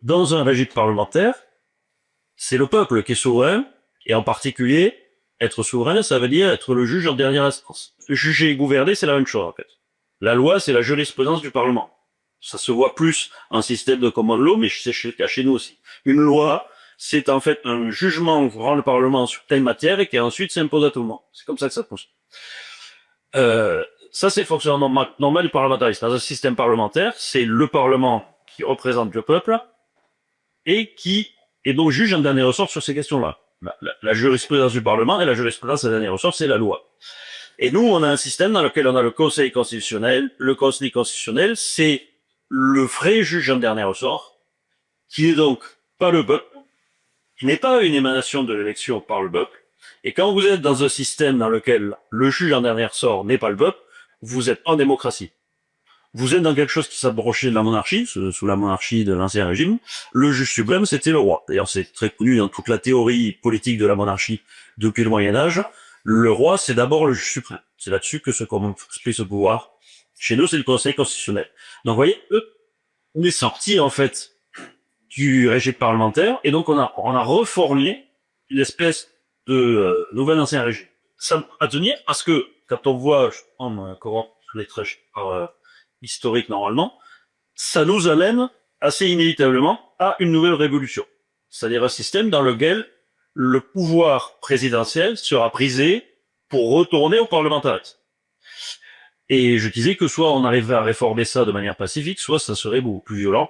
dans un régime parlementaire, c'est le peuple qui est souverain, et en particulier, être souverain, ça veut dire être le juge en dernière instance. Juger et gouverner, c'est la même chose, en fait. La loi, c'est la jurisprudence du Parlement. Ça se voit plus en système de common law, mais c'est chez nous aussi. Une loi, c'est en fait un jugement devant le Parlement sur telle matière et qui ensuite s'impose à tout le monde. C'est comme ça que ça fonctionne. Ça, c'est le fonctionnement normal du parlementarisme. Dans un système parlementaire, c'est le Parlement qui représente le peuple et qui est donc juge en dernier ressort sur ces questions-là. La jurisprudence du Parlement et la jurisprudence en dernier ressort, c'est la loi. Et nous, on a un système dans lequel on a le Conseil constitutionnel. Le Conseil constitutionnel, c'est le vrai juge en dernier ressort, qui est donc pas le peuple, qui n'est pas une émanation de l'élection par le peuple. Et quand vous êtes dans un système dans lequel le juge en dernier ressort n'est pas le peuple, vous êtes en démocratie. Vous êtes dans quelque chose qui s'approchait de la monarchie, sous la monarchie de l'ancien régime. Le juge suprême, c'était le roi. D'ailleurs, c'est très connu dans toute la théorie politique de la monarchie depuis le Moyen-Âge. Le roi, c'est d'abord le juge suprême. C'est là-dessus que se construit ce pouvoir. Chez nous, c'est le Conseil constitutionnel. Donc, vous voyez, on est sorti, en fait, du régime parlementaire, et donc on a reformulé une espèce de nouvel ancien régime. Ça va tenir parce que, quand on voit, je prends un courant les trajectoires historiques normalement, ça nous amène assez inévitablement à une nouvelle révolution. C'est-à-dire un système dans lequel le pouvoir présidentiel sera brisé pour retourner au parlementarisme. Et je disais que soit on arriverait à réformer ça de manière pacifique, soit ça serait beaucoup plus violent.